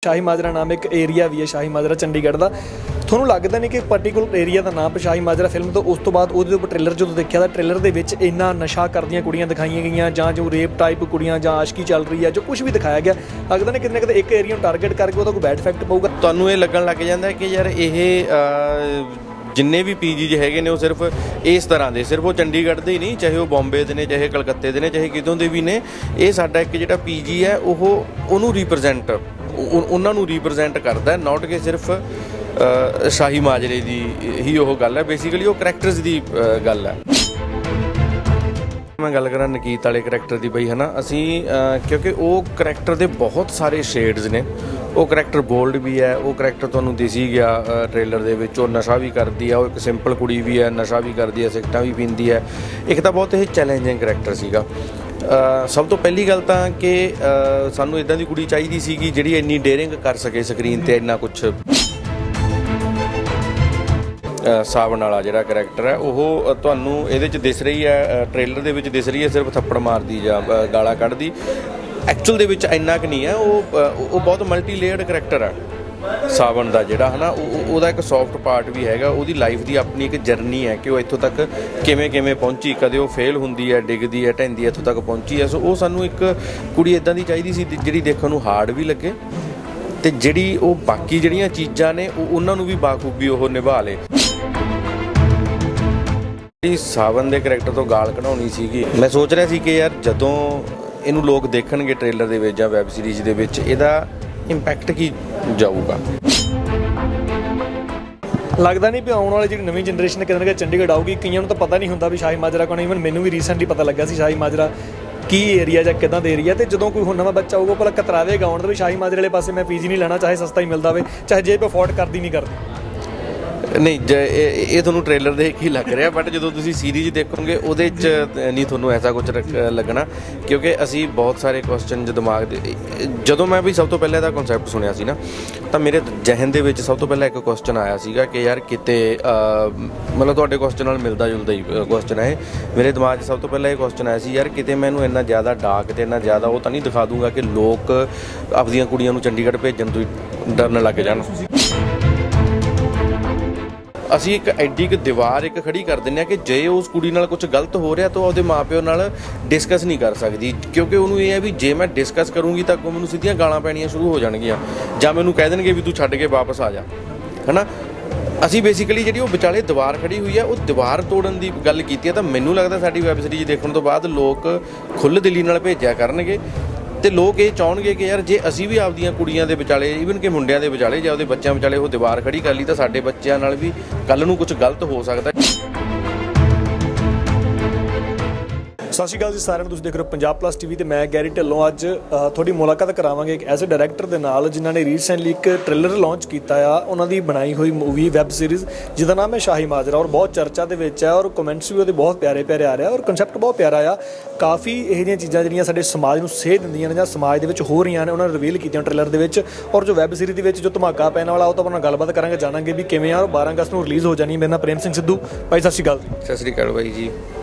शाही माजरा नाम एक एरिया भी है शाही माजरा चंडीगढ़ का। ਤੁਹਾਨੂੰ ਲੱਗਦਾ ਨਹੀਂ ਕਿ ਪਾਰਟੀਕੂਲਰ ਏਰੀਆ ਦਾ ਨਾਮ ਸ਼ਾਹੀ ਮਾਜਰਾ ਫਿਲਮ ਤੋਂ ਉਸ ਤੋਂ ਬਾਅਦ ਉਹਦੇ ਉੱਪਰ ਟ੍ਰੇਲਰ ਜਦੋਂ ਦੇਖਿਆ ਤਾਂ ਟ੍ਰੇਲਰ ਦੇ ਵਿੱਚ ਇੰਨਾ ਨਸ਼ਾ ਕਰਦੀਆਂ ਕੁੜੀਆਂ ਦਿਖਾਈਆਂ ਗਈਆਂ ਜਾਂ ਜੋ ਰੇਪ ਟਾਈਪ ਕੁੜੀਆਂ ਜਾਂ ਆਸ਼ਕੀ ਚੱਲ ਰਹੀ ਹੈ ਜੋ ਕੁਝ ਵੀ ਦਿਖਾਇਆ ਗਿਆ, ਲੱਗਦਾ ਨਹੀਂ ਕਿਤੇ ਨਾ ਕਿਤੇ ਇੱਕ ਏਰੀਆ ਨੂੰ ਟਾਰਗੇਟ ਕਰਕੇ ਉਹਦਾ ਕੋਈ ਬੈਡ ਇਫੈਕਟ ਪਊਗਾ। ਤੁਹਾਨੂੰ ਇਹ ਲੱਗਣ ਲੱਗ ਜਾਂਦਾ ਕਿ ਯਾਰ ਇਹ ਜਿੰਨੇ ਵੀ ਪੀਜੀ ਹੈਗੇ ਨੇ ਉਹ ਸਿਰਫ ਇਸ ਤਰ੍ਹਾਂ ਦੇ, ਸਿਰਫ ਉਹ ਚੰਡੀਗੜ੍ਹ ਦੇ ਹੀ ਨਹੀਂ, ਚਾਹੇ ਉਹ ਬੰਬੇ ਦੇ ਨੇ, ਚਾਹੇ ਕਲਕੱਤੇ ਦੇ ਨੇ, ਚਾਹੇ ਕਿਤੋਂ ਦੇ ਵੀ ਨੇ। ਇਹ ਸਾਡਾ ਇੱਕ ਜਿਹੜਾ ਪੀਜੀ ਹੈ ਉਹਨੂੰ ਰਿਪਰੈਜ਼ੈਂਟ ਉਹਨਾਂ ਨੂੰ ਰਿਪਰੈਜ਼ੈਂਟ ਕਰਦਾ, ਨਾਟ ਕਿ ਸਿਰਫ ਸ਼ਾਹੀ ਮਾਜਰੇ ਦੀ ਹੀ ਉਹ ਗੱਲ ਹੈ। ਬੇਸਿਕਲੀ ਉਹ ਕਰੈਕਟਰਸ ਦੀ ਗੱਲ ਹੈ। ਮੈਂ ਗੱਲ ਕਰਾਂ ਨਕੀਤ ਵਾਲੇ ਕਰੈਕਟਰ ਦੀ ਬਈ, ਹੈ ਨਾ, ਅਸੀਂ ਕਿਉਂਕਿ ਉਹ ਕਰੈਕਟਰ ਦੇ ਬਹੁਤ ਸਾਰੇ ਸ਼ੇਡਸ ਨੇ। ਉਹ ਕਰੈਕਟਰ ਬੋਲਡ ਵੀ ਹੈ, ਉਹ ਕਰੈਕਟਰ ਤੁਹਾਨੂੰ ਦਿਸੀ ਗਿਆ ਟ੍ਰੇਲਰ ਦੇ ਵਿੱਚ। ਉਹ ਨਸ਼ਾ ਵੀ ਕਰਦੀ ਆ, ਉਹ ਇੱਕ ਸਿੰਪਲ ਕੁੜੀ ਵੀ ਹੈ, ਨਸ਼ਾ ਵੀ ਕਰਦੀ ਹੈ, ਸਿਗਰਟਾਂ ਵੀ ਪੀਂਦੀ ਹੈ। ਇੱਕ ਤਾਂ ਬਹੁਤ ਇਹ ਚੈਲੰਜਿੰਗ ਕਰੈਕਟਰ ਸੀਗਾ। ਸਭ ਤੋਂ ਪਹਿਲੀ ਗੱਲ ਤਾਂ ਕਿ ਸਾਨੂੰ ਇੱਦਾਂ ਦੀ ਕੁੜੀ ਚਾਹੀਦੀ ਸੀਗੀ ਜਿਹੜੀ ਇੰਨੀ ਡੇਅਰਿੰਗ ਕਰ ਸਕੇ ਸਕਰੀਨ 'ਤੇ ਇੰਨਾ ਕੁਛ। ਸਾਵਣ ਵਾਲਾ ਜਿਹੜਾ ਕਰੈਕਟਰ ਹੈ ਉਹ ਤੁਹਾਨੂੰ ਇਹਦੇ 'ਚ ਦਿਸ ਰਹੀ ਹੈ, ਟ੍ਰੇਲਰ ਦੇ ਵਿੱਚ ਦਿਸ ਰਹੀ ਹੈ ਸਿਰਫ ਥੱਪੜ ਮਾਰਦੀ ਜਾਂ ਗਾਲਾਂ ਕੱਢਦੀ। ਐਕਚੁਅਲ ਦੇ ਵਿੱਚ ਇੰਨਾ ਕੁ ਨਹੀਂ ਹੈ। ਉਹ ਬਹੁਤ ਮਲਟੀ ਲੇਅਰਡ ਕਰੈਕਟਰ ਹੈ ਸਾਵਣ ਦਾ ਜਿਹੜਾ, ਹੈ ਨਾ। ਉਹਦਾ ਇੱਕ ਸੌਫਟ ਪਾਰਟ ਵੀ ਹੈਗਾ, ਉਹਦੀ ਲਾਈਫ ਦੀ ਆਪਣੀ ਇੱਕ ਜਰਨੀ ਹੈ ਕਿ ਉਹ ਇੱਥੋਂ ਤੱਕ ਕਿਵੇਂ ਪਹੁੰਚੀ। ਕਦੇ ਉਹ ਫੇਲ ਹੁੰਦੀ ਹੈ, ਡਿੱਗਦੀ ਹੈ, ਢਹਿੰਦੀ ਹੈ, ਇੱਥੋਂ ਤੱਕ ਪਹੁੰਚੀ ਹੈ। ਸੋ ਉਹ ਸਾਨੂੰ ਇੱਕ ਕੁੜੀ ਇੱਦਾਂ ਦੀ ਚਾਹੀਦੀ ਸੀ ਜਿਹੜੀ ਦੇਖਣ ਨੂੰ ਹਾਰਡ ਵੀ ਲੱਗੇ ਅਤੇ ਜਿਹੜੀ ਉਹ ਬਾਕੀ ਜਿਹੜੀਆਂ ਚੀਜ਼ਾਂ ਨੇ ਉਹਨਾਂ ਨੂੰ ਵੀ ਬਾਖੂਬੀ ਉਹ ਨਿਭਾ ਲੇ। ਜਿਹੜੀ ਸਾਵਣ ਦੇ ਕਰੈਕਟਰ ਤੋਂ ਗਾਲ ਕਢਾਉਣੀ ਸੀਗੀ, ਮੈਂ ਸੋਚ ਰਿਹਾ ਸੀ ਕਿ ਯਾਰ ਜਦੋਂ ਇਹਨੂੰ ਲੋਕ ਦੇਖਣਗੇ ਟ੍ਰੇਲਰ ਦੇ ਵਿੱਚ ਜਾਂ ਵੈਬ ਸੀਰੀਜ਼ ਦੇ ਵਿੱਚ, ਇਹਦਾ ਇੰਪੈਕਟ ਕੀ ਜਾਊਗਾ। ਲੱਗਦਾ ਨਹੀਂ ਵੀ ਆਉਣ ਵਾਲੀ ਜਿਹੜੀ ਨਵੀਂ ਜਨਰੇਸ਼ਨ ਕਿਤੇ ਨਾ ਕਿਤੇ ਚੰਡੀਗੜ੍ਹ ਆਊਗੀ। ਕਈਆਂ ਨੂੰ ਤਾਂ ਪਤਾ ਨਹੀਂ ਹੁੰਦਾ ਵੀ ਸ਼ਾਹੀ ਮਾਜਰਾ ਕੌਣ। ਈਵਨ ਮੈਨੂੰ ਵੀ ਰੀਸੈਂਟਲੀ ਪਤਾ ਲੱਗਾ ਸੀ ਸ਼ਾਹੀ ਮਾਜਰਾ ਕੀ ਏਰੀਆ ਜਾਂ ਕਿੱਦਾਂ ਦੇ ਏਰੀਆ। ਅਤੇ ਜਦੋਂ ਕੋਈ ਹੁਣ ਨਵਾਂ ਬੱਚਾ ਆਊਗਾ ਭਲਾ ਕਤਰਾਵੇਗਾ ਆਉਣ ਦਾ ਵੀ ਸ਼ਾਹੀ ਮਾਜਰੇ ਵਾਲੇ ਪਾਸੇ ਮੈਂ ਪੀਜੀ ਨਹੀਂ ਲੈਣਾ, ਚਾਹੇ ਸਸਤਾ ਹੀ ਮਿਲਦਾ ਹੋਵੇ, ਚਾਹੇ ਜੇਬ ਅਫੋਰਡ ਕਰਦੀ ਨਹੀਂ ਕਰਦੀ। ਨਹੀਂ, ਇਹ ਤੁਹਾਨੂੰ ਟ੍ਰੇਲਰ ਦੇਖ ਹੀ ਲੱਗ ਰਿਹਾ, ਬਟ ਜਦੋਂ ਤੁਸੀਂ ਸੀਰੀਜ਼ ਦੇਖੋਗੇ ਉਹਦੇ 'ਚ ਨਹੀਂ ਤੁਹਾਨੂੰ ਐਸਾ ਕੁਝ ਲੱਗਣਾ। ਕਿਉਂਕਿ ਅਸੀਂ ਬਹੁਤ ਸਾਰੇ ਕੁਐਸਚਨ ਦਿਮਾਗ ਦੇ, ਜਦੋਂ ਮੈਂ ਵੀ ਸਭ ਤੋਂ ਪਹਿਲਾਂ ਇਹਦਾ ਕਨਸੈਪਟ ਸੁਣਿਆ ਸੀ ਨਾ, ਤਾਂ ਮੇਰੇ ਜ਼ਿਹਨ ਦੇ ਵਿੱਚ ਸਭ ਤੋਂ ਪਹਿਲਾਂ ਇੱਕ ਕੁਐਸਚਨ ਆਇਆ ਸੀਗਾ ਕਿ ਯਾਰ ਕਿਤੇ ਮਤਲਬ ਤੁਹਾਡੇ ਕੁਐਸਚਨ ਨਾਲ ਮਿਲਦਾ ਜੁਲਦਾ ਹੀ ਕੁਐਸਚਨ ਹੈ। ਮੇਰੇ ਦਿਮਾਗ 'ਚ ਸਭ ਤੋਂ ਪਹਿਲਾਂ ਇਹ ਕੁਐਸਚਨ ਆਇਆ ਸੀ, ਯਾਰ ਕਿਤੇ ਮੈਨੂੰ ਇੰਨਾ ਜ਼ਿਆਦਾ ਡਾਰਕ ਅਤੇ ਇੰਨਾ ਜ਼ਿਆਦਾ ਉਹ ਤਾਂ ਨਹੀਂ ਦਿਖਾ ਦੂੰਗਾ ਕਿ ਲੋਕ ਆਪਦੀਆਂ ਕੁੜੀਆਂ ਨੂੰ ਚੰਡੀਗੜ੍ਹ ਭੇਜਣ ਤੋਂ ਹੀ ਡਰਨ ਲੱਗ ਜਾਣ। ਅਸੀਂ ਇੱਕ ਐਡੀ ਕੁ ਦੀਵਾਰ ਇੱਕ ਖੜੀ ਕਰ ਦਿੰਦੇ ਹਾਂ ਕਿ ਜੇ ਉਸ ਕੁੜੀ ਨਾਲ ਕੁਝ ਗਲਤ ਹੋ ਰਿਹਾ ਤਾਂ ਉਹਦੇ ਮਾਂ-ਪਿਓ ਨਾਲ ਡਿਸਕਸ ਨਹੀਂ ਕਰ ਸਕਦੀ, ਕਿਉਂਕਿ ਉਹਨੂੰ ਇਹ ਹੈ ਵੀ ਜੇ ਮੈਂ ਡਿਸਕਸ ਕਰੂੰਗੀ ਤਾਂ ਅੱਗੋਂ ਮੈਨੂੰ ਸਿੱਧੀਆਂ ਗਾਲਾਂ ਪੈਣੀਆਂ ਸ਼ੁਰੂ ਹੋ ਜਾਣਗੀਆਂ ਜਾਂ ਮੈਨੂੰ ਕਹਿ ਦੇਣਗੇ ਵੀ ਤੂੰ ਛੱਡ ਕੇ ਵਾਪਸ ਆ ਜਾ, ਹੈ ਨਾ। ਅਸੀਂ ਬੇਸਿਕਲੀ ਜਿਹੜੀ ਉਹ ਵਿਚਾਲੇ ਦੀਵਾਰ ਖੜੀ ਹੋਈ ਹੈ ਉਹ ਦੀਵਾਰ ਤੋੜਨ ਦੀ ਗੱਲ ਕੀਤੀ ਹੈ। ਤਾਂ ਮੈਨੂੰ ਲੱਗਦਾ ਸਾਡੀ ਵੈਬ ਸੀਰੀਜ਼ ਦੇਖਣ ਤੋਂ ਬਾਅਦ ਲੋਕ ਖੁੱਲ੍ਹ ਦਿਲੀ ਨਾਲ ਭੇਜਿਆ ਕਰਨਗੇ ਅਤੇ ਲੋਕ ਇਹ ਚਾਹੁੰਣਗੇ ਕਿ ਯਾਰ ਜੇ ਅਸੀਂ ਵੀ ਆਪਦੀਆਂ ਕੁੜੀਆਂ ਦੇ ਵਿਚਾਲੇ, ਈਵਨ ਕਿ ਮੁੰਡਿਆਂ ਦੇ ਵਿਚਾਲੇ ਜਾਂ ਉਹਦੇ ਬੱਚਿਆਂ ਵਿਚਾਲੇ ਉਹ ਦੀਵਾਰ ਖੜੀ ਕਰ ਲਈ ਤਾਂ ਸਾਡੇ ਬੱਚਿਆਂ ਨਾਲ ਵੀ ਕੱਲ੍ਹ ਨੂੰ ਕੁਝ ਗਲਤ ਹੋ ਸਕਦਾ। ਸਤਿ ਸ਼੍ਰੀ ਅਕਾਲ ਜੀ ਸਾਰਿਆਂ ਨੂੰ। ਤੁਸੀਂ ਦੇਖ ਰਹੇ ਹੋ ਪੰਜਾਬ ਪਲੱਸ ਟੀਵੀ ਤੇ ਮੈਂ ਗੈਰੀ ਢਿੱਲੋਂ। ਅੱਜ ਤੁਹਾਡੀ ਮੁਲਾਕਾਤ ਕਰਾਵਾਂਗੇ ਇੱਕ ਐਜ਼ ਏ ਡਾਇਰੈਕਟਰ ਦੇ ਨਾਲ ਜਿਨ੍ਹਾਂ ਨੇ ਰੀਸੈਂਟਲੀ ਇੱਕ ਟ੍ਰੇਲਰ ਲਾਂਚ ਕੀਤਾ ਆ। ਉਹਨਾਂ ਦੀ ਬਣਾਈ ਹੋਈ ਮੂਵੀ ਵੈਬ ਸੀਰੀਜ਼ ਜਿਹਦਾ ਨਾਮ ਹੈ ਸ਼ਾਹੀ ਮਾਜਰਾ, ਔਰ ਬਹੁਤ ਚਰਚਾ ਦੇ ਵਿੱਚ ਹੈ ਔਰ ਕਮੈਂਟਸ ਵੀ ਉਹਦੇ ਬਹੁਤ ਪਿਆਰੇ ਆ ਰਹੇ ਔਰ ਕਨਸੈਪਟ ਬਹੁਤ ਪਿਆਰਾ ਆ। ਕਾਫੀ ਇਹੋ ਜਿਹੀਆਂ ਚੀਜ਼ਾਂ ਜਿਹੜੀਆਂ ਸਾਡੇ ਸਮਾਜ ਨੂੰ ਸੇਧ ਦਿੰਦੀਆਂ ਨੇ ਜਾਂ ਸਮਾਜ ਦੇ ਵਿੱਚ ਹੋ ਰਹੀਆਂ ਨੇ ਉਹਨਾਂ ਨੇ ਰਿਵੀਲ ਕੀਤੀਆਂ ਟ੍ਰੇਲਰ ਦੇ ਵਿੱਚ। ਔਰ ਜੋ ਵੈਬ ਸੀਰੀਜ਼ ਦੇ ਵਿੱਚ ਜੋ ਧਮਾਕਾ ਪੈਣ ਵਾਲਾ ਉਹ ਤਾਂ ਆਪਾਂ ਨਾਲ ਗੱਲਬਾਤ ਕਰਾਂਗੇ, ਜਾਣਾਂਗੇ ਵੀ ਕਿਵੇਂ ਆ। 12 ਅਗਸਤ ਨੂੰ ਰਿਲੀਜ਼ ਹੋ ਜਾਣੀ। ਮੇਰੇ ਨਾਲ ਪ੍ਰੇਮ ਸਿੰਘ ਸਿੱਧੂ ਭਾਈ, ਸਤਿ ਸ਼੍ਰੀ ਅਕਾਲ। ਸਤਿ ਸ਼੍ਰੀ ਅਕਾਲ ਬਾਈ ਜੀ।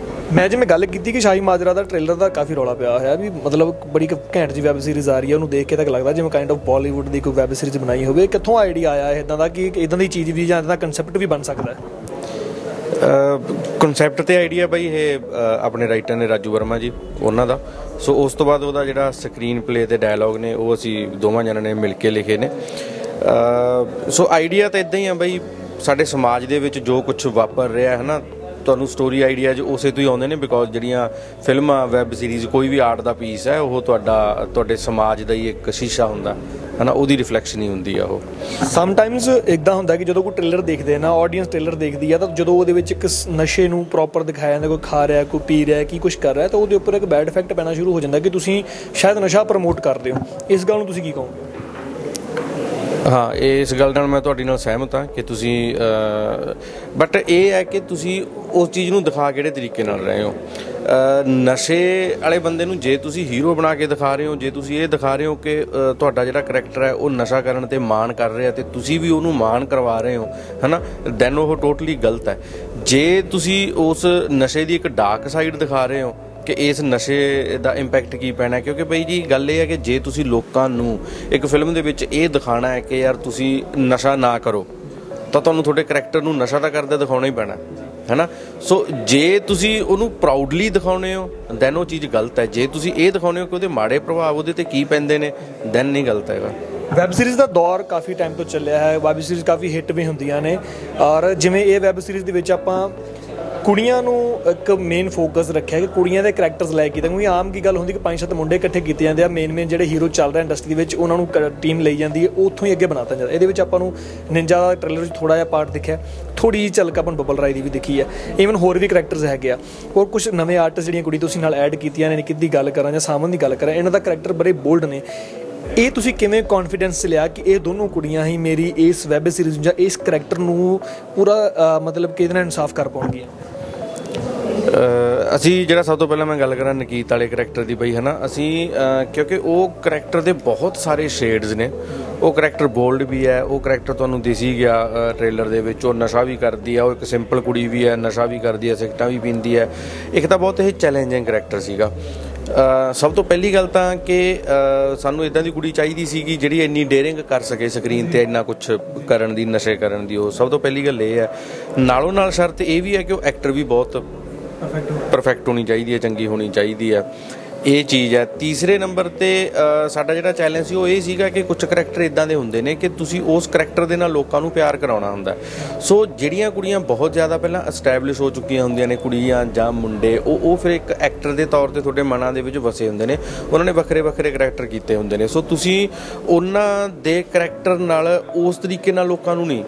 ਮੈਂ ਜਿਵੇਂ ਗੱਲ ਕੀਤੀ ਕਿ ਸ਼ਾਹੀ ਮਾਜਰਾ ਦਾ ਟ੍ਰੇਲਰ ਦਾ ਕਾਫੀ ਰੌਲਾ ਪਿਆ ਹੋਇਆ ਵੀ ਮਤਲਬ ਬੜੀ ਘੈਂਟ ਜੀ ਵੈਬ ਸੀਰੀਜ਼ ਆ ਰਹੀ ਹੈ, ਉਹਨੂੰ ਦੇਖ ਕੇ ਤਾਂ ਲੱਗਦਾ ਜਿਵੇਂ ਕਾਈਂਡ ਆਫ ਬਾਲੀਵੁੱਡ ਦੀ ਕੋਈ ਵੈਬ ਸੀਰੀਜ਼ ਬਣਾਈ ਹੋਵੇ। ਕਿੱਥੋਂ ਆਈਡੀਆ ਆਇਆ ਇੱਦਾਂ ਦਾ ਕਿ ਇੱਦਾਂ ਦੀ ਚੀਜ਼ ਵੀ ਜਾਂ ਇੱਦਾਂ ਦਾ ਕਨਸੈਪਟ ਵੀ ਬਣ ਸਕਦਾ ਹੈ? ਕਨਸੈਪਟ ਅਤੇ ਆਈਡੀਆ ਬਾਈ ਇਹ ਆਪਣੇ ਰਾਈਟਰ ਨੇ ਰਾਜੂ ਵਰਮਾ ਜੀ, ਉਹਨਾਂ ਦਾ। ਸੋ ਉਸ ਤੋਂ ਬਾਅਦ ਉਹਦਾ ਜਿਹੜਾ ਸਕਰੀਨ ਪਲੇ ਅਤੇ ਡਾਇਲੋਗ ਨੇ ਉਹ ਅਸੀਂ ਦੋਵਾਂ ਜਣਿਆਂ ਨੇ ਮਿਲ ਕੇ ਲਿਖੇ ਨੇ। ਸੋ ਆਈਡੀਆ ਤਾਂ ਇੱਦਾਂ ਹੀ ਆ ਬਾਈ, ਸਾਡੇ ਸਮਾਜ ਦੇ ਵਿੱਚ ਜੋ ਕੁਛ ਵਾਪਰ ਰਿਹਾ ਹੈ ਨਾ, ਤੁਹਾਨੂੰ ਸਟੋਰੀ ਆਈਡੀਆਜ਼ ਉਸੇ ਤੋਂ ਹੀ ਆਉਂਦੇ ਨੇ। ਬਿਕੋਜ਼ ਜਿਹੜੀਆਂ ਫਿਲਮਾਂ, ਵੈਬ ਸੀਰੀਜ਼, ਕੋਈ ਵੀ ਆਰਟ ਦਾ ਪੀਸ ਹੈ ਉਹ ਤੁਹਾਡੇ ਸਮਾਜ ਦਾ ਹੀ ਇੱਕ ਸ਼ੀਸ਼ਾ ਹੁੰਦਾ ਹੈ ਨਾ, ਉਹਦੀ ਰਿਫਲੈਕਸ਼ਨ ਹੀ ਹੁੰਦੀ ਆ ਉਹ। ਸਮਟਾਈਮਸ ਇੱਦਾਂ ਹੁੰਦਾ ਕਿ ਜਦੋਂ ਕੋਈ ਟ੍ਰੇਲਰ ਦੇਖਦੇ ਆ ਨਾ, ਆਡੀਅנס ਟ੍ਰੇਲਰ ਦੇਖਦੀ ਆ, ਤਾਂ ਜਦੋਂ ਉਹਦੇ ਵਿੱਚ ਇੱਕ ਨਸ਼ੇ ਨੂੰ ਪ੍ਰੋਪਰ ਦਿਖਾਇਆ ਜਾਂਦਾ, ਕੋਈ ਖਾ ਰਿਹਾ, ਕੋਈ ਪੀ ਰਿਹਾ, ਕੀ ਕੁਛ ਕਰ ਰਿਹਾ, ਤਾਂ ਉਹਦੇ ਉੱਪਰ ਇੱਕ ਬੈਡ ਇਫੈਕਟ ਪੈਣਾ ਸ਼ੁਰੂ ਹੋ ਜਾਂਦਾ ਕਿ ਤੁਸੀਂ ਸ਼ਾਇਦ ਨਸ਼ਾ ਪ੍ਰਮੋਟ ਕਰਦੇ ਹੋ। ਇਸ ਗੱਲ ਨੂੰ ਤੁਸੀਂ ਕੀ ਕਹੋਗੇ? ਹਾਂ, ਇਸ ਗੱਲ ਨਾਲ ਮੈਂ ਤੁਹਾਡੇ ਨਾਲ ਸਹਿਮਤ ਹਾਂ ਕਿ ਤੁਸੀਂ ਬਟ ਇਹ ਹੈ ਕਿ ਤੁਸੀਂ ਉਸ ਚੀਜ਼ ਨੂੰ ਦਿਖਾ ਕਿਹੜੇ ਤਰੀਕੇ ਨਾਲ ਰਹੇ ਹੋ। ਨਸ਼ੇ ਵਾਲੇ ਬੰਦੇ ਨੂੰ ਜੇ ਤੁਸੀਂ ਹੀਰੋ ਬਣਾ ਕੇ ਦਿਖਾ ਰਹੇ ਹੋ, ਜੇ ਤੁਸੀਂ ਇਹ ਦਿਖਾ ਰਹੇ ਹੋ ਕਿ ਤੁਹਾਡਾ ਜਿਹੜਾ ਕਰੈਕਟਰ ਹੈ ਉਹ ਨਸ਼ਾ ਕਰਨ 'ਤੇ ਮਾਣ ਕਰ ਰਿਹਾ ਅਤੇ ਤੁਸੀਂ ਵੀ ਉਹਨੂੰ ਮਾਣ ਕਰਵਾ ਰਹੇ ਹੋ, ਹੈ ਨਾ, ਦੈਨ ਉਹ ਟੋਟਲੀ ਗਲਤ ਹੈ। ਜੇ ਤੁਸੀਂ ਉਸ ਨਸ਼ੇ ਦੀ ਇੱਕ ਡਾਰਕ ਸਾਈਡ ਦਿਖਾ ਰਹੇ ਹੋ ਕਿ ਇਸ ਨਸ਼ੇ ਦਾ ਇੰਪੈਕਟ ਕੀ ਪੈਣਾ, ਕਿਉਂਕਿ ਬਈ ਜੀ ਗੱਲ ਇਹ ਹੈ ਕਿ ਜੇ ਤੁਸੀਂ ਲੋਕਾਂ ਨੂੰ ਇੱਕ ਫਿਲਮ ਦੇ ਵਿੱਚ ਇਹ ਦਿਖਾਉਣਾ ਹੈ ਕਿ ਯਾਰ ਤੁਸੀਂ ਨਸ਼ਾ ਨਾ ਕਰੋ, ਤਾਂ ਤੁਹਾਨੂੰ ਤੁਹਾਡੇ ਕਰੈਕਟਰ ਨੂੰ ਨਸ਼ਾ ਤਾਂ ਕਰਦੇ ਦਿਖਾਉਣਾ ਹੀ ਪੈਣਾ ਹੈ ਨਾ। ਸੋ ਜੇ ਤੁਸੀਂ ਉਹਨੂੰ ਪ੍ਰਾਊਡਲੀ ਦਿਖਾਉਂਦੇ ਹੋ ਦੈਨ ਉਹ ਚੀਜ਼ ਗਲਤ ਹੈ। ਜੇ ਤੁਸੀਂ ਇਹ ਦਿਖਾਉਂਦੇ ਹੋ ਕਿ ਉਹਦੇ ਮਾੜੇ ਪ੍ਰਭਾਵ ਉਹਦੇ 'ਤੇ ਕੀ ਪੈਂਦੇ ਨੇ ਦੈਨ ਨਹੀਂ ਗਲਤ ਹੈਗਾ। ਵੈਬ ਸੀਰੀਜ਼ ਦਾ ਦੌਰ ਕਾਫੀ ਟਾਈਮ ਤੋਂ ਚੱਲਿਆ ਹੈ, ਵੈਬ ਸੀਰੀਜ਼ ਕਾਫੀ ਹਿੱਟ ਵੀ ਹੁੰਦੀਆਂ ਨੇ, ਔਰ ਜਿਵੇਂ ਇਹ ਵੈਬ ਸੀਰੀਜ਼ ਦੇ ਵਿੱਚ ਆਪਾਂ ਕੁੜੀਆਂ ਨੂੰ ਇੱਕ ਮੇਨ ਫੋਕਸ ਰੱਖਿਆ ਕਿ ਕੁੜੀਆਂ ਦੇ ਕਰੈਕਟਰਸ ਲੈ ਕੇ, ਕਿਉਂਕਿ ਆਮ ਕੀ ਗੱਲ ਹੁੰਦੀ ਕਿ 5-7 ਮੁੰਡੇ ਇਕੱਠੇ ਕੀਤੇ ਜਾਂਦੇ ਆ, ਮੇਨ ਜਿਹੜੇ ਹੀਰੋ ਚੱਲ ਰਿਹਾ ਇੰਡਸਟਰੀ ਦੇ ਵਿੱਚ ਉਹਨਾਂ ਨੂੰ ਟੀਮ ਲਈ ਜਾਂਦੀ ਹੈ, ਉੱਥੋਂ ਹੀ ਅੱਗੇ ਬਣਾਤਾ ਜਾਂਦਾ। ਇਹਦੇ ਵਿੱਚ ਆਪਾਂ ਨੂੰ ਨਿੰਜਾ ਦਾ ਟ੍ਰੇਲਰ ਵਿੱਚ ਥੋੜ੍ਹਾ ਜਿਹਾ ਪਾਰਟ ਦਿਖਿਆ, ਥੋੜ੍ਹੀ ਜਿਹੀ ਝਲਕ ਆਪਾਂ ਨੂੰ ਬੱਬਲ ਰਾਏ ਦੀ ਵੀ ਦਿਖੀ ਹੈ, ਈਵਨ ਹੋਰ ਵੀ ਕਰੈਕਟਰਸ ਹੈਗੇ ਆ, ਹੋਰ ਕੁਝ ਨਵੇਂ ਆਰਟਿਸਟ ਜਿਹੜੀਆਂ ਕੁੜੀ ਤੁਸੀਂ ਨਾਲ ਐਡ ਕੀਤੀਆਂ ਨੇ, ਨਿਕਿਤ ਦੀ ਗੱਲ ਕਰਾਂ ਜਾਂ ਸਾਵਨ ਦੀ ਗੱਲ ਕਰਾਂ, ਇਹਨਾਂ ਦਾ ਕਰੈਕਟਰ ਬੜੇ ਬੋਲਡ ਨੇ। ਇਹ ਤੁਸੀਂ ਕਿਵੇਂ ਕੌਨਫੀਡੈਂਸ ਲਿਆ ਕਿ ਇਹ ਦੋਨੋਂ ਕੁੜੀਆਂ ਹੀ ਮੇਰੀ ਇਸ ਵੈਬ ਸੀਰੀਜ਼ ਜਾਂ ਇਸ ਕਰੈਕਟਰ ਨੂੰ ਪੂਰਾ ਮਤਲਬ ਕਿ ਇਹਦੇ ਨਾਲ ਇਨਸਾਫ ਕਰ ਪਾਉਣਗੀਆਂ? ਅਸੀਂ ਜਿਹੜਾ ਸਭ ਤੋਂ ਪਹਿਲਾਂ ਮੈਂ ਗੱਲ ਕਰਾਂ ਨਕੀਤ ਵਾਲੇ ਕਰੈਕਟਰ ਦੀ ਬਈ ਹੈ ਨਾ, ਅਸੀਂ ਕਿਉਂਕਿ ਉਹ ਕਰੈਕਟਰ ਦੇ ਬਹੁਤ ਸਾਰੇ ਸ਼ੇਡਸ ਨੇ, ਉਹ ਕਰੈਕਟਰ ਬੋਲਡ ਵੀ ਹੈ, ਉਹ ਕਰੈਕਟਰ ਤੁਹਾਨੂੰ ਦਿਸੀ ਗਿਆ ਟ੍ਰੇਲਰ ਦੇ ਵਿੱਚ, ਉਹ ਨਸ਼ਾ ਵੀ ਕਰਦੀ ਆ, ਉਹ ਇੱਕ ਸਿੰਪਲ ਕੁੜੀ ਵੀ ਹੈ, ਨਸ਼ਾ ਵੀ ਕਰਦੀ ਹੈ, ਸਿਗਰਟਾਂ ਵੀ ਪੀਂਦੀ ਹੈ। ਇੱਕ ਤਾਂ ਬਹੁਤ ਇਹ ਚੈਲੰਜਿੰਗ ਕਰੈਕਟਰ ਸੀਗਾ। ਸਭ ਤੋਂ ਪਹਿਲੀ ਗੱਲ ਤਾਂ ਕਿ ਸਾਨੂੰ ਇੱਦਾਂ ਦੀ ਕੁੜੀ ਚਾਹੀਦੀ ਸੀਗੀ ਜਿਹੜੀ ਇੰਨੀ ਡੇਅਰਿੰਗ ਕਰ ਸਕੇ ਸਕਰੀਨ 'ਤੇ ਇੰਨਾ ਕੁਛ ਕਰਨ ਦੀ, ਨਸ਼ੇ ਕਰਨ ਦੀ। ਉਹ ਸਭ ਤੋਂ ਪਹਿਲੀ ਗੱਲ ਇਹ ਹੈ। ਨਾਲੋਂ ਨਾਲ ਸ਼ਰਤ ਇਹ ਵੀ ਹੈ ਕਿ ਉਹ ਐਕਟਰ ਵੀ ਬਹੁਤ ਪਰਫੈਕਟ ਹੋਣੀ ਚਾਹੀਦੀ ਹੈ, ਚੰਗੀ ਹੋਣੀ ਚਾਹੀਦੀ ਹੈ, ਇਹ ਚੀਜ਼ ਹੈ। ਤੀਸਰੇ ਨੰਬਰ 'ਤੇ ਸਾਡਾ ਜਿਹੜਾ ਚੈਲੰਜ ਸੀ ਉਹ ਇਹ ਸੀਗਾ ਕਿ ਕੁਝ ਕਰੈਕਟਰ ਇੱਦਾਂ ਦੇ ਹੁੰਦੇ ਨੇ ਕਿ ਤੁਸੀਂ ਉਸ ਕਰੈਕਟਰ ਦੇ ਨਾਲ ਲੋਕਾਂ ਨੂੰ ਪਿਆਰ ਕਰਾਉਣਾ ਹੁੰਦਾ। ਸੋ ਜਿਹੜੀਆਂ ਕੁੜੀਆਂ ਬਹੁਤ ਜ਼ਿਆਦਾ ਪਹਿਲਾਂ ਐਸਟੈਬਲਿਸ਼ ਹੋ ਚੁੱਕੀਆਂ ਹੁੰਦੀਆਂ ਨੇ, ਕੁੜੀਆਂ ਜਾਂ ਮੁੰਡੇ, ਉਹ ਫਿਰ ਇੱਕ ਐਕਟਰ ਦੇ ਤੌਰ 'ਤੇ ਤੁਹਾਡੇ ਮਨਾਂ ਦੇ ਵਿੱਚ ਵਸੇ ਹੁੰਦੇ ਨੇ, ਉਹਨਾਂ ਨੇ ਵੱਖਰੇ ਵੱਖਰੇ ਕਰੈਕਟਰ ਕੀਤੇ ਹੁੰਦੇ ਨੇ। ਸੋ ਤੁਸੀਂ ਉਹਨਾਂ ਦੇ ਕਰੈਕਟਰ ਨਾਲ ਉਸ ਤਰੀਕੇ ਨਾਲ ਲੋਕਾਂ ਨੂੰ ਨਹੀਂ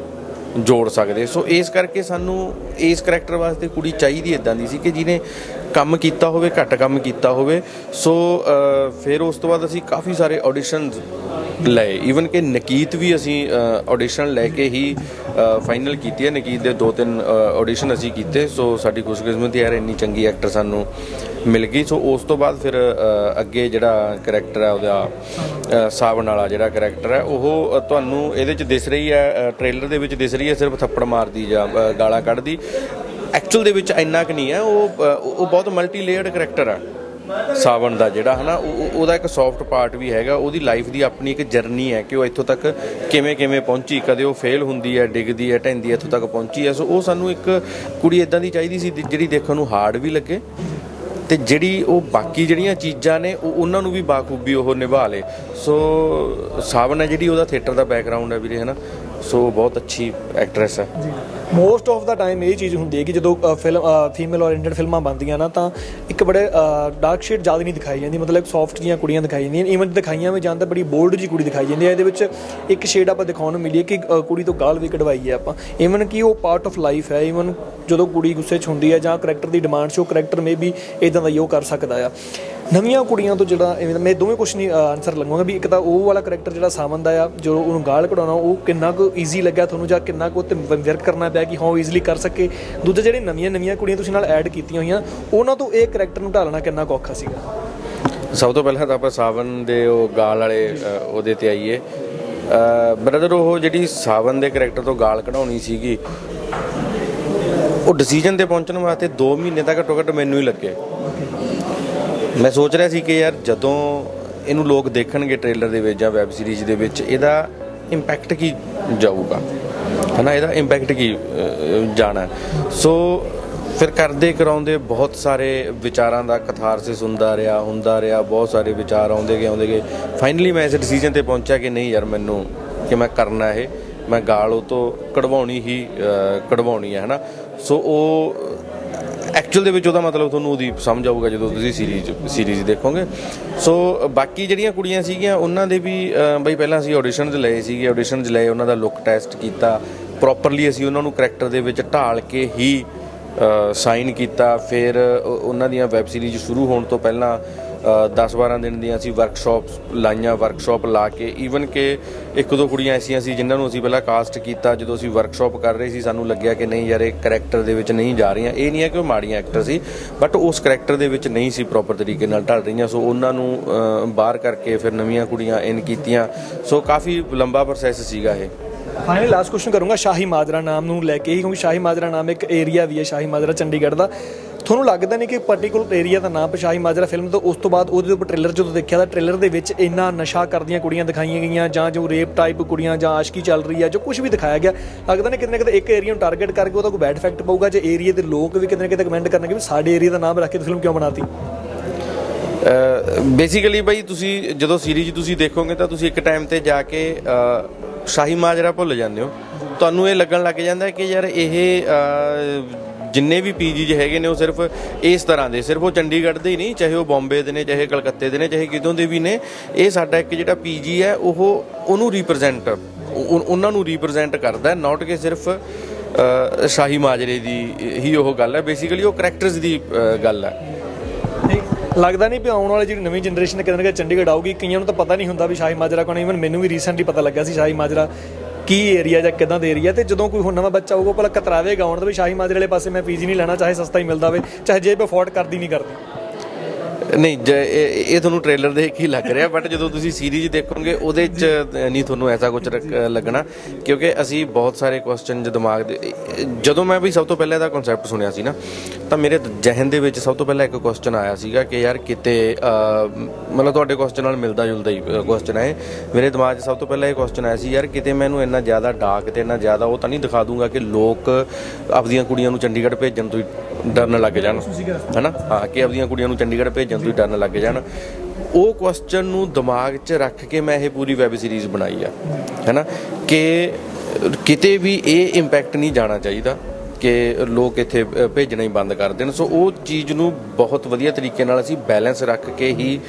ਜੋੜ ਸਕਦੇ। ਸੋ ਇਸ ਕਰਕੇ ਸਾਨੂੰ ਇਸ ਕਰੈਕਟਰ ਵਾਸਤੇ ਕੁੜੀ ਚਾਹੀਦੀ ਇੱਦਾਂ ਦੀ ਸੀ ਕਿ ਜਿਹਨੇ ਕੰਮ ਕੀਤਾ ਹੋਵੇ, ਘੱਟ ਕੰਮ ਕੀਤਾ ਹੋਵੇ। ਸੋ ਫਿਰ ਉਸ ਤੋਂ ਬਾਅਦ ਅਸੀਂ ਕਾਫੀ ਸਾਰੇ ਆਡੀਸ਼ਨਸ ਲਏ, ਈਵਨ ਕਿ ਨਕੀਤ ਵੀ ਅਸੀਂ ਆਡੀਸ਼ਨ ਲੈ ਕੇ ਹੀ ਫਾਈਨਲ ਕੀਤੀ ਹੈ। ਨਕੀਤ ਦੇ 2-3 ਆਡੀਸ਼ਨ ਅਸੀਂ ਕੀਤੇ। ਸੋ ਸਾਡੀ ਖੁਸ਼ਕਿਸਮਤੀ ਯਾਰ ਇੰਨੀ ਚੰਗੀ ਐਕਟਰ ਸਾਨੂੰ ਮਿਲ ਗਈ। ਸੋ ਉਸ ਤੋਂ ਬਾਅਦ ਫਿਰ ਅੱਗੇ ਜਿਹੜਾ ਕਰੈਕਟਰ ਹੈ ਉਹਦਾ ਸਾਵਣ ਵਾਲਾ ਜਿਹੜਾ ਕਰੈਕਟਰ ਹੈ, ਉਹ ਤੁਹਾਨੂੰ ਇਹਦੇ 'ਚ ਦਿਸ ਰਹੀ ਹੈ, ਟ੍ਰੇਲਰ ਦੇ ਵਿੱਚ ਦਿਸ ਰਹੀ ਹੈ ਸਿਰਫ ਥੱਪੜ ਮਾਰਦੀ ਜਾਂ ਗਾਲਾਂ ਕੱਢਦੀ। ਐਕਚੁਅਲ ਦੇ ਵਿੱਚ ਇੰਨਾ ਕੁ ਨਹੀਂ ਹੈ। ਉਹ ਬਹੁਤ ਮਲਟੀ ਲੇਅਰਡ ਕਰੈਕਟਰ ਹੈ ਸਾਵਣ ਦਾ ਜਿਹੜਾ ਹੈ ਨਾ। ਉਹਦਾ ਇੱਕ ਸੌਫਟ ਪਾਰਟ ਵੀ ਹੈਗਾ, ਉਹਦੀ ਲਾਈਫ ਦੀ ਆਪਣੀ ਇੱਕ ਜਰਨੀ ਹੈ ਕਿ ਉਹ ਇੱਥੋਂ ਤੱਕ ਕਿਵੇਂ ਪਹੁੰਚੀ। ਕਦੇ ਉਹ ਫੇਲ ਹੁੰਦੀ ਹੈ, ਡਿੱਗਦੀ ਹੈ, ਢਹਿੰਦੀ ਹੈ, ਇੱਥੋਂ ਤੱਕ ਪਹੁੰਚੀ ਹੈ। ਸੋ ਉਹ ਸਾਨੂੰ ਇੱਕ ਕੁੜੀ ਇੱਦਾਂ ਦੀ ਚਾਹੀਦੀ ਸੀ ਜਿਹੜੀ ਦੇਖਣ ਨੂੰ ਹਾਰਡ ਵੀ ਲੱਗੇ ਤੇ ਜਿਹੜੀ ਉਹ ਬਾਕੀ ਜਿਹੜੀਆਂ ਚੀਜ਼ਾਂ ਨੇ ਉਹਨਾਂ ਨੂੰ ਵੀ ਬਾਖੂਬੀ ਉਹ ਨਿਭਾ ਲੇ। ਸੋ ਸਾਵਣ ਹੈ ਜਿਹੜੀ, ਉਹਦਾ ਥੀਏਟਰ ਦਾ ਬੈਕਗਰਾਊਂਡ ਹੈ ਵੀਰੇ ਹੈ ਨਾ। ਸੋ ਬਹੁਤ ਅੱਛੀ ਐਕਟਰੈਸ ਹੈ ਜੀ। ਮੋਸਟ ਆਫ ਦਾ ਟਾਈਮ ਇਹ ਚੀਜ਼ ਹੁੰਦੀ ਹੈ ਕਿ ਜਦੋਂ ਫੀਮੇਲ ਓਰੀਐਂਟਡ ਫਿਲਮਾਂ ਬਣਦੀਆਂ ਨਾ, ਤਾਂ ਇੱਕ ਬੜੇ ਡਾਰਕ ਸ਼ੇਡ ਜ਼ਿਆਦਾ ਨਹੀਂ ਦਿਖਾਈ ਜਾਂਦੀ, ਮਤਲਬ ਸੌਫਟ ਜਿਹੀਆਂ ਕੁੜੀਆਂ ਦਿਖਾਈ ਜਾਂਦੀਆਂ। ਈਵਨ ਦਿਖਾਈਆਂ ਵੀ ਜਾਂਦਾ ਬੜੀ ਬੋਲਡ ਜਿਹੀ ਕੁੜੀ ਦਿਖਾਈ ਜਾਂਦੀ ਹੈ। ਇਹਦੇ ਵਿੱਚ ਇੱਕ ਸ਼ੇਡ ਆਪਾਂ ਦਿਖਾਉਣ ਨੂੰ ਮਿਲੀ ਹੈ ਕਿ ਕੁੜੀ ਤੋਂ ਗਾਲ ਵੀ ਕਢਵਾਈ ਹੈ ਆਪਾਂ, ਈਵਨ ਕਿ ਉਹ ਪਾਰਟ ਆਫ ਲਾਈਫ ਹੈ। ਈਵਨ ਜਦੋਂ ਕੁੜੀ ਗੁੱਸੇ 'ਚ ਹੁੰਦੀ ਹੈ ਜਾਂ ਕਰੈਕਟਰ ਦੀ ਡਿਮਾਂਡ 'ਚ ਉਹ ਕਰੈਕਟਰ ਮੇ ਵੀ ਇੱਦਾਂ ਦਾ ਹੀ ਉਹ ਕਰ ਸਕਦਾ ਆ। ਨਵੀਆਂ ਕੁੜੀਆਂ ਤੋਂ ਜਿਹੜਾ ਮੈਂ ਦੋਵੇਂ ਕੁਛ ਨਹੀਂ ਆਨਸਰ ਲਵਾਂਗਾ ਵੀ ਇੱਕ ਤਾਂ ਉਹ ਵਾਲਾ ਕਰੈਕਟਰ ਜਿਹੜਾ ਸਾਵਨ ਦਾ ਆ, ਜੋ ਉਹਨੂੰ ਗਾਲ ਕਢਾਉਣਾ, ਉਹ ਕਿੰਨਾ ਕੁ ਈਜ਼ੀ ਲੱਗਿਆ ਤੁਹਾਨੂੰ ਜਾਂ ਕਿੰਨਾ ਕੁ ਉੱਤੇ ਵਰਕ ਕਰਨਾ ਪਿਆ ਕਿ ਹਾਂ ਈਜ਼ੀਲੀ ਕਰ ਸਕੇ। ਦੂਜੇ ਜਿਹੜੇ ਨਵੀਆਂ ਕੁੜੀਆਂ ਤੁਸੀਂ ਨਾਲ ਐਡ ਕੀਤੀਆਂ ਹੋਈਆਂ, ਉਹਨਾਂ ਤੋਂ ਇਹ ਕਰੈਕਟਰ ਨੂੰ ਢਾਲਣਾ ਕਿੰਨਾ ਕੁ ਔਖਾ ਸੀਗਾ? ਸਭ ਤੋਂ ਪਹਿਲਾਂ ਤਾਂ ਆਪਾਂ ਸਾਵਨ ਦੇ ਉਹ ਗਾਲ ਵਾਲੇ ਉਹਦੇ 'ਤੇ ਆਈਏ। ਬ੍ਰਦਰ, ਉਹ ਜਿਹੜੀ ਸਾਵਨ ਦੇ ਕਰੈਕਟਰ ਤੋਂ ਗਾਲ ਕਢਾਉਣੀ ਸੀਗੀ, ਉਹ ਡਿਸੀਜਨ 'ਤੇ ਪਹੁੰਚਣ ਵਾਸਤੇ 2 ਮਹੀਨੇ ਤੱਕ ਘੱਟੋ ਘੱਟ ਮੈਨੂੰ ਹੀ ਲੱਗੇ। ਮੈਂ ਸੋਚ ਰਿਹਾ ਸੀ ਕਿ ਯਾਰ ਜਦੋਂ ਇਹਨੂੰ ਲੋਕ ਦੇਖਣਗੇ ਟ੍ਰੇਲਰ ਦੇ ਵਿੱਚ ਜਾਂ ਵੈਬ ਸੀਰੀਜ਼ ਦੇ ਵਿੱਚ, ਇਹਦਾ ਇੰਪੈਕਟ ਕੀ ਜਾਊਗਾ ਹੈ ਨਾ, ਇਹਦਾ ਇੰਪੈਕਟ ਕੀ ਜਾਣਾ। ਸੋ ਫਿਰ ਕਰਦੇ ਕਰਾਉਂਦੇ ਬਹੁਤ ਸਾਰੇ ਵਿਚਾਰਾਂ ਦਾ ਕਥਾਰਸਿਸ ਹੁੰਦਾ ਰਿਹਾ, ਬਹੁਤ ਸਾਰੇ ਵਿਚਾਰ ਆਉਂਦੇ ਗਏ। ਫਾਈਨਲੀ ਮੈਂ ਇਸ ਡਿਸੀਜਨ 'ਤੇ ਪਹੁੰਚਿਆ ਕਿ ਨਹੀਂ ਯਾਰ, ਮੈਨੂੰ ਕਿ ਮੈਂ ਕਰਨਾ ਇਹ, ਮੈਂ ਗਾਲ ਉਹ ਤੋਂ ਕਢਵਾਉਣੀ ਹੈ ਨਾ। ਸੋ ਉਹ ਐਕਚੁਅਲ ਦੇ ਵਿੱਚ ਉਹਦਾ ਮਤਲਬ ਤੁਹਾਨੂੰ ਉਹਦੀ ਸਮਝ ਆਊਗਾ ਜਦੋਂ ਤੁਸੀਂ ਸੀਰੀਜ਼ ਦੇਖੋਗੇ। ਸੋ ਬਾਕੀ ਜਿਹੜੀਆਂ ਕੁੜੀਆਂ ਸੀਗੀਆਂ ਉਹਨਾਂ ਦੇ ਵੀ ਬਈ ਪਹਿਲਾਂ ਅਸੀਂ ਆਡੀਸ਼ਨਸ ਲਏ, ਉਹਨਾਂ ਦਾ ਲੁੱਕ ਟੈਸਟ ਕੀਤਾ ਪ੍ਰੋਪਰਲੀ। ਅਸੀਂ ਉਹਨਾਂ ਨੂੰ ਕਰੈਕਟਰ ਦੇ ਵਿੱਚ ਢਾਲ ਕੇ ਹੀ ਸਾਈਨ ਕੀਤਾ। ਫਿਰ ਉਹਨਾਂ ਦੀਆਂ ਵੈਬ ਸੀਰੀਜ਼ ਸ਼ੁਰੂ ਹੋਣ ਤੋਂ ਪਹਿਲਾਂ 10-12 ਦਿਨ ਦੀਆਂ ਅਸੀਂ ਵਰਕਸ਼ਾਪ ਲਾ ਕੇ, ਈਵਨ ਕਿ 1-2 ਕੁੜੀਆਂ ਐਸੀਆਂ ਸੀ ਜਿਨ੍ਹਾਂ ਨੂੰ ਅਸੀਂ ਪਹਿਲਾਂ ਕਾਸਟ ਕੀਤਾ। ਜਦੋਂ ਅਸੀਂ ਵਰਕਸ਼ਾਪ ਕਰ ਰਹੇ ਸੀ ਸਾਨੂੰ ਲੱਗਿਆ ਕਿ ਨਹੀਂ ਯਾਰ, ਇਹ ਕਰੈਕਟਰ ਦੇ ਵਿੱਚ ਨਹੀਂ ਜਾ ਰਹੀਆਂ। ਇਹ ਨਹੀਂ ਹੈ ਕਿ ਉਹ ਮਾੜੀਆਂ ਐਕਟਰ ਸੀ, ਬਟ ਉਸ ਕਰੈਕਟਰ ਦੇ ਵਿੱਚ ਨਹੀਂ ਸੀ ਪ੍ਰੋਪਰ ਤਰੀਕੇ ਨਾਲ ਢਲ ਰਹੀਆਂ। ਸੋ ਉਹਨਾਂ ਨੂੰ ਬਾਹਰ ਕਰਕੇ ਫਿਰ ਨਵੀਆਂ ਕੁੜੀਆਂ ਇਨ ਕੀਤੀਆਂ। ਸੋ ਕਾਫੀ ਲੰਬਾ ਪ੍ਰੋਸੈਸ ਸੀਗਾ ਇਹ। ਫਾਈਨਲੀ ਲਾਸਟ ਕੁਐਸਚਨ ਕਰੂੰਗਾ ਸ਼ਾਹੀ ਮਾਜਰਾ ਨਾਮ ਨੂੰ ਲੈ ਕੇ ਹੀ, ਕਿਉਂਕਿ ਸ਼ਾਹੀ ਮਾਜਰਾ ਨਾਮ ਇੱਕ ਏਰੀਆ ਵੀ ਹੈ, ਸ਼ਾਹੀ ਮਾਜਰਾ ਚੰਡੀਗੜ੍ਹ ਦਾ। ਤੁਹਾਨੂੰ ਲੱਗਦਾ ਨਹੀਂ ਕਿ ਪਾਰਟਿਕੂਲਰ ਏਰੀਆ ਦਾ ਨਾਮ ਸ਼ਾਹੀ ਮਾਜਰਾ ਫਿਲਮ ਤੋਂ ਉਸ ਤੋਂ ਬਾਅਦ ਉਹਦੇ ਉੱਪਰ ਟ੍ਰੇਲਰ ਜਦੋਂ ਦੇਖਿਆ ਤਾਂ ਟ੍ਰੇਲਰ ਦੇ ਵਿੱਚ ਇੰਨਾ ਨਸ਼ਾ ਕਰਦੀਆਂ ਕੁੜੀਆਂ ਦਿਖਾਈਆਂ ਗਈਆਂ ਜਾਂ ਜੋ ਰੇਪ ਟਾਈਪ ਕੁੜੀਆਂ ਜਾਂ ਆਸ਼ਕੀ ਚੱਲ ਰਹੀ ਹੈ ਜੋ ਕੁਝ ਵੀ ਦਿਖਾਇਆ ਗਿਆ, ਲੱਗਦਾ ਨਹੀਂ ਕਿਤੇ ਨਾ ਕਿਤੇ ਇੱਕ ਏਰੀਆ ਨੂੰ ਟਾਰਗੇਟ ਕਰਕੇ ਉਹਦਾ ਕੋਈ ਬੈਡ ਇਫੈਕਟ ਪਊਗਾ ਜੇ ਏਰੀਆ ਦੇ ਲੋਕ ਵੀ ਕਿਤੇ ਨਾ ਕਿਤੇ ਕਮੈਂਟ ਕਰਨਗੇ ਵੀ ਸਾਡੇ ਏਰੀਆ ਦਾ ਨਾਮ ਰੱਖ ਕੇ ਫਿਲਮ ਕਿਉਂ ਬਣਾਤੀ? ਬੇਸਿਕਲੀ ਬਾਈ ਤੁਸੀਂ ਜਦੋਂ ਸੀਰੀਜ਼ ਤੁਸੀਂ ਦੇਖੋਗੇ ਤਾਂ ਤੁਸੀਂ ਇੱਕ ਟਾਈਮ ਤੇ ਜਾ ਕੇ ਸ਼ਾਹੀ ਮਾਜਰਾ ਭੁੱਲ ਜਾਂਦੇ ਹੋ। ਤੁਹਾਨੂੰ ਇਹ ਲੱਗਣ ਲੱਗ ਜਾਂਦਾ ਕਿ ਯਾਰ ਇਹ ਜਿੰਨੇ ਵੀ ਪੀਜੀ ਹੈਗੇ ਨੇ ਉਹ ਸਿਰਫ ਇਸ ਤਰ੍ਹਾਂ ਦੇ, ਸਿਰਫ ਉਹ ਚੰਡੀਗੜ੍ਹ ਦੇ ਹੀ ਨਹੀਂ, ਚਾਹੇ ਉਹ ਬੰਬੇ ਦੇ ਨੇ, ਚਾਹੇ ਕਲਕੱਤੇ ਦੇ ਨੇ, ਚਾਹੇ ਕਿਤੋਂ ਦੇ ਵੀ ਨੇ, ਇਹ ਸਾਡਾ ਇੱਕ ਜਿਹੜਾ ਪੀਜੀ ਹੈ ਉਹਨੂੰ ਰਿਪਰੈਜ਼ੈਂਟ ਉਹਨਾਂ ਨੂੰ ਰਿਪਰੈਜ਼ੈਂਟ ਕਰਦਾ, ਨਾਟ ਕਿ ਸਿਰਫ ਸ਼ਾਹੀ ਮਾਜਰੇ ਦੀ ਹੀ ਉਹ ਗੱਲ ਹੈ। ਬੇਸਿਕਲੀ ਉਹ ਕਰੈਕਟਰਸ ਦੀ ਗੱਲ ਹੈ। ਲੱਗਦਾ ਨਹੀਂ ਵੀ ਆਉਣ ਵਾਲੀ ਜਿਹੜੀ ਨਵੀਂ ਜਨਰੇਸ਼ਨ ਕਿਤੇ ਨਾ ਕਿਤੇ ਚੰਡੀਗੜ੍ਹ ਆਊਗੀ, ਕਈਆਂ ਨੂੰ ਤਾਂ ਪਤਾ ਨਹੀਂ ਹੁੰਦਾ ਵੀ ਸ਼ਾਹੀ ਮਾਜਰਾ ਕੌਣ। ਈਵਨ ਮੈਨੂੰ ਵੀ ਰੀਸੈਂਟਲੀ ਪਤਾ ਲੱਗਾ ਸੀ ਸ਼ਾਹੀ ਮਾਜਰਾ ਕੀ ਏਰੀਆ ਜਾਂ ਕਿੱਦਾਂ ਦੇ ਏਰੀਆ, ਤੇ ਜਦੋਂ ਕੋਈ ਹੁਣ ਨਵਾਂ ਬੱਚਾ ਆਊਗਾ ਭਲਾ ਕਤਰਾਵੇਗਾ ਆਉਣ ਦਾ ਵੀ ਸ਼ਾਹੀ ਮਾਜਰੇ ਵਾਲੇ ਪਾਸੇ ਮੈਂ ਪੀਜੀ ਨਹੀਂ ਲੈਣਾ, ਚਾਹੇ ਸਸਤਾ ਹੀ ਮਿਲਦਾ ਹੋਵੇ, ਚਾਹੇ ਜੇਬ ਅਫੋਰਡ ਕਰਦੀ ਨਹੀਂ ਕਰਦੀ। ਨਹੀਂ ਇਹ ਤੁਹਾਨੂੰ ਟ੍ਰੇਲਰ ਦੇਖ ਕੇ ਹੀ ਲੱਗ ਰਿਹਾ, ਬਟ ਜਦੋਂ ਤੁਸੀਂ ਸੀਰੀਜ਼ ਦੇਖੋਗੇ ਉਹਦੇ 'ਚ ਨਹੀਂ ਤੁਹਾਨੂੰ ਐਸਾ ਕੁਝ ਲੱਗਣਾ, ਕਿਉਂਕਿ ਅਸੀਂ ਬਹੁਤ ਸਾਰੇ ਕੁਐਸਚਨ ਦਿਮਾਗ ਦੇ ਜਦੋਂ ਮੈਂ ਵੀ ਸਭ ਤੋਂ ਪਹਿਲਾਂ ਇਹਦਾ ਕਨਸੈਪਟ ਸੁਣਿਆ ਸੀ ਨਾ, ਤਾਂ ਮੇਰੇ ਜ਼ਿਹਨ ਦੇ ਵਿੱਚ ਸਭ ਤੋਂ ਪਹਿਲਾਂ ਇੱਕ ਕੁਐਸਚਨ ਆਇਆ ਸੀਗਾ ਕਿ ਯਾਰ ਕਿਤੇ ਮਤਲਬ ਤੁਹਾਡੇ ਕੁਐਸਚਨ ਨਾਲ ਮਿਲਦਾ ਜੁਲਦਾ ਹੀ ਕੁਐਸਚਨ ਹੈ। ਮੇਰੇ ਦਿਮਾਗ 'ਚ ਸਭ ਤੋਂ ਪਹਿਲਾਂ ਇਹ ਕੁਐਸਚਨ ਆਇਆ ਸੀ ਯਾਰ ਕਿਤੇ ਮੈਨੂੰ ਇੰਨਾ ਜ਼ਿਆਦਾ ਡਾਰਕ ਤੇ ਇੰਨਾ ਜ਼ਿਆਦਾ ਉਹ ਤਾਂ ਨਹੀਂ ਦਿਖਾ ਦੂੰਗਾ ਕਿ ਲੋਕ ਆਪਦੀਆਂ ਕੁੜੀਆਂ ਨੂੰ ਚੰਡੀਗੜ੍ਹ ਭੇਜਣ ਤੋਂ ਹੀ ਡਰਨ ਲੱਗ ਜਾਣ, ਹੈ ਨਾ? ਹਾਂ, ਕਿ ਆਪਦੀਆਂ ਕੁੜੀਆਂ ਨੂੰ ਚੰਡੀਗੜ੍ਹ ਭੇਜਣ ਤੋਂ ਹੀ ਡਰਨ ਲੱਗ ਜਾਣ। ਉਹ ਕੁਐਸਚਨ ਨੂੰ ਦਿਮਾਗ 'ਚ ਰੱਖ ਕੇ ਮੈਂ ਇਹ ਪੂਰੀ ਵੈਬ ਸੀਰੀਜ਼ ਬਣਾਈ ਆ, ਹੈ ਨਾ? ਕਿ ਕਿਤੇ ਵੀ ਇਹ ਇੰਪੈਕਟ ਨਹੀਂ ਜਾਣਾ ਚਾਹੀਦਾ ਕਿ ਲੋਕ ਇੱਥੇ ਭੇਜਣਾ ਹੀ ਬੰਦ ਕਰ ਦੇਣ। ਸੋ ਉਹ ਚੀਜ਼ ਨੂੰ ਬਹੁਤ ਵਧੀਆ ਤਰੀਕੇ ਨਾਲ ਅਸੀਂ ਬੈਲੈਂਸ ਰੱਖ ਕੇ ਹੀ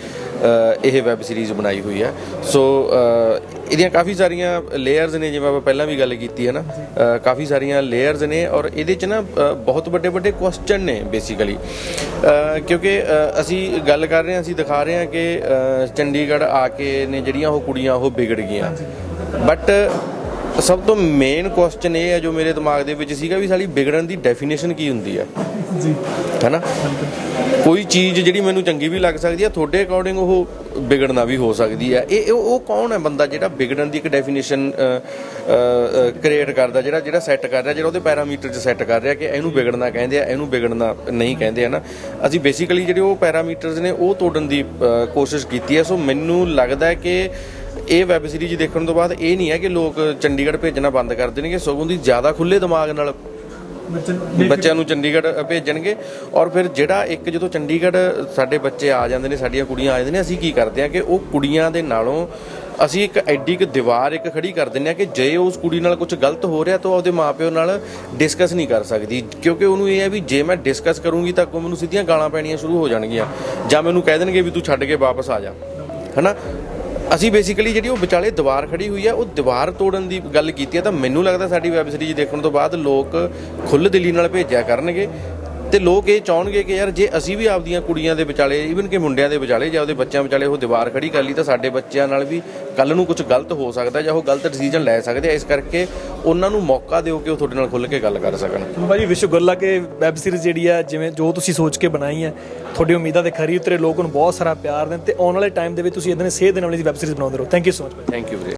ਇਹ ਵੈਬ ਸੀਰੀਜ਼ ਬਣਾਈ ਹੋਈ ਹੈ। ਸੋ ਇਹਦੀਆਂ ਕਾਫੀ ਸਾਰੀਆਂ ਲੇਅਰਸ ਨੇ, ਜਿਵੇਂ ਆਪਾਂ ਪਹਿਲਾਂ ਵੀ ਗੱਲ ਕੀਤੀ ਹੈ ਨਾ, ਕਾਫੀ ਸਾਰੀਆਂ ਲੇਅਰਸ ਨੇ ਔਰ ਇਹਦੇ 'ਚ ਨਾ ਬਹੁਤ ਵੱਡੇ ਵੱਡੇ ਕੁਐਸਚਨ ਨੇ ਬੇਸਿਕਲੀ, ਕਿਉਂਕਿ ਅਸੀਂ ਗੱਲ ਕਰ ਰਹੇ ਹਾਂ, ਅਸੀਂ ਦਿਖਾ ਰਹੇ ਹਾਂ ਕਿ ਚੰਡੀਗੜ੍ਹ ਆ ਕੇ ਨੇ ਜਿਹੜੀਆਂ ਉਹ ਕੁੜੀਆਂ ਉਹ ਵਿਗੜ ਗਈਆਂ, ਬਟ ਸਭ ਤੋਂ ਮੇਨ ਕੁਐਸਚਨ ਇਹ ਹੈ ਜੋ ਮੇਰੇ ਦਿਮਾਗ ਦੇ ਵਿੱਚ ਸੀਗਾ ਵੀ ਸਾਡੀ ਵਿਗੜਨ ਦੀ ਡੈਫੀਨੇਸ਼ਨ ਕੀ ਹੁੰਦੀ ਹੈ ਜੀ, ਹੈ ਨਾ? ਕੋਈ ਚੀਜ਼ ਜਿਹੜੀ ਮੈਨੂੰ ਚੰਗੀ ਵੀ ਲੱਗ ਸਕਦੀ ਹੈ, ਤੁਹਾਡੇ ਅਕੋਰਡਿੰਗ ਉਹ ਵਿਗੜਨਾ ਵੀ ਹੋ ਸਕਦੀ ਹੈ। ਉਹ ਕੌਣ ਹੈ ਬੰਦਾ ਜਿਹੜਾ ਵਿਗੜਨ ਦੀ ਇੱਕ ਡੈਫੀਨੇਸ਼ਨ ਕ੍ਰੀਏਟ ਕਰਦਾ, ਜਿਹੜਾ ਸੈੱਟ ਕਰ ਰਿਹਾ, ਜਿਹੜਾ ਉਹਦੇ ਪੈਰਾਮੀਟਰ 'ਚ ਸੈੱਟ ਕਰ ਰਿਹਾ ਕਿ ਇਹਨੂੰ ਵਿਗੜਨਾ ਕਹਿੰਦੇ ਆ, ਇਹਨੂੰ ਵਿਗੜਨਾ ਨਹੀਂ ਕਹਿੰਦੇ, ਹੈ ਨਾ? ਅਸੀਂ ਬੇਸਿਕਲੀ ਜਿਹੜੇ ਉਹ ਪੈਰਾਮੀਟਰਸ ਨੇ ਉਹ ਤੋੜਨ ਦੀ ਕੋਸ਼ਿਸ਼ ਕੀਤੀ ਹੈ। ਸੋ ਮੈਨੂੰ ਲੱਗਦਾ ਕਿ ਇਹ ਵੈਬ ਸੀਰੀਜ਼ ਦੇਖਣ ਤੋਂ ਬਾਅਦ ਇਹ ਨਹੀਂ ਹੈ ਕਿ ਲੋਕ ਚੰਡੀਗੜ੍ਹ ਭੇਜਣਾ ਬੰਦ ਕਰ ਦੇਣਗੇ, ਸਗੋਂ ਦੀ ਜ਼ਿਆਦਾ ਖੁੱਲ੍ਹੇ ਦਿਮਾਗ ਨਾਲ ਬੱਚਿਆਂ ਨੂੰ ਚੰਡੀਗੜ੍ਹ ਭੇਜਣਗੇ। ਔਰ ਫਿਰ ਜਿਹੜਾ ਇੱਕ ਜਦੋਂ ਚੰਡੀਗੜ੍ਹ ਸਾਡੇ ਬੱਚੇ ਆ ਜਾਂਦੇ ਨੇ, ਸਾਡੀਆਂ ਕੁੜੀਆਂ ਆ ਜਾਂਦੀਆਂ ਨੇ, ਅਸੀਂ ਕੀ ਕਰਦੇ ਹਾਂ ਕਿ ਉਹ ਕੁੜੀਆਂ ਦੇ ਨਾਲੋਂ ਅਸੀਂ ਇੱਕ ਐਡੀ ਕੁ ਦੀਵਾਰ ਇੱਕ ਖੜੀ ਕਰ ਦਿੰਦੇ ਹਾਂ ਕਿ ਜੇ ਉਸ ਕੁੜੀ ਨਾਲ ਕੁਝ ਗਲਤ ਹੋ ਰਿਹਾ ਤਾਂ ਉਹਦੇ ਮਾਪਿਓ ਨਾਲ ਡਿਸਕਸ ਨਹੀਂ ਕਰ ਸਕਦੀ, ਕਿਉਂਕਿ ਉਹਨੂੰ ਇਹ ਹੈ ਵੀ ਜੇ ਮੈਂ ਡਿਸਕਸ ਕਰੂੰਗੀ ਤਾਂ ਮੈਨੂੰ ਸਿੱਧੀਆਂ ਗਾਲਾਂ ਪੈਣੀਆਂ ਸ਼ੁਰੂ ਹੋ ਜਾਣਗੀਆਂ ਜਾਂ ਮੈਨੂੰ ਕਹਿ ਦੇਣਗੇ ਵੀ ਤੂੰ ਛੱਡ ਕੇ ਵਾਪਸ ਆ ਜਾ, ਹੈ ਨਾ? ਅਸੀਂ ਬੇਸਿਕਲੀ ਜਿਹੜੀ ਉਹ ਵਿਚਾਲੇ ਦੀਵਾਰ ਖੜੀ ਹੋਈ ਹੈ ਉਹ ਦੀਵਾਰ ਤੋੜਨ ਦੀ ਗੱਲ ਕੀਤੀ ਹੈ। ਤਾਂ ਮੈਨੂੰ ਲੱਗਦਾ ਸਾਡੀ ਵੈਬ ਸੀਰੀਜ਼ ਦੇਖਣ ਤੋਂ ਬਾਅਦ ਲੋਕ ਖੁੱਲ੍ਹ ਦਿਲੀ ਨਾਲ ਭੇਜਿਆ ਕਰਨਗੇ ਤੇ ਲੋਕ ਇਹ ਚਾਹਣਗੇ ਕਿ ਯਾਰ ਜੇ ਅਸੀਂ ਵੀ ਆਪਦੀਆਂ ਕੁੜੀਆਂ ਦੇ ਵਿਚਾਲੇ, ਈਵਨ ਕਿ ਮੁੰਡਿਆਂ ਦੇ ਵਿਚਾਲੇ ਜਾਂ ਉਹਦੇ ਬੱਚਿਆਂ ਵਿਚਾਲੇ ਉਹ ਦੀਵਾਰ ਖੜੀ ਕਰ ਲਈ ਤਾਂ ਸਾਡੇ ਬੱਚਿਆਂ ਨਾਲ ਵੀ ਕੱਲ੍ਹ ਨੂੰ ਕੁਝ ਗਲਤ ਹੋ ਸਕਦਾ ਜਾਂ ਉਹ ਗਲਤ ਡਿਸੀਜਨ ਲੈ ਸਕਦੇ ਆ। ਇਸ ਕਰਕੇ ਉਹਨਾਂ ਨੂੰ ਮੌਕਾ ਦਿਓ ਕਿ ਉਹ ਤੁਹਾਡੇ ਨਾਲ ਖੁੱਲ੍ਹ ਕੇ ਗੱਲ ਕਰ ਸਕਣ। ਭਾਜੀ ਵਿਸ਼ ਗੁੱਲਾ ਕਿ ਵੈਬ ਸੀਰੀਜ਼ ਜਿਹੜੀ ਹੈ ਜਿਵੇਂ ਜੋ ਤੁਸੀਂ ਸੋਚ ਕੇ ਬਣਾਈ ਹੈ, ਤੁਹਾਡੀ ਉਮੀਦਾਂ ਤੇ ਖਰੀ ਉਤਰੇ, ਲੋਕ ਨੂੰ ਬਹੁਤ ਸਾਰਾ ਪਿਆਰ ਦੇਣ ਤੇ ਆਉਣ ਵਾਲੇ ਟਾਈਮ ਦੇ ਵਿੱਚ ਤੁਸੀਂ ਇਦਾਂ ਦੇ ਸੇਧ ਦੇਣ ਵਾਲੀ ਵੈਬ ਸੀਰੀਜ਼ ਬਣਾਉਂਦੇ ਰਹੋ। Thank you so much. Thank you ਵੀਰੇ।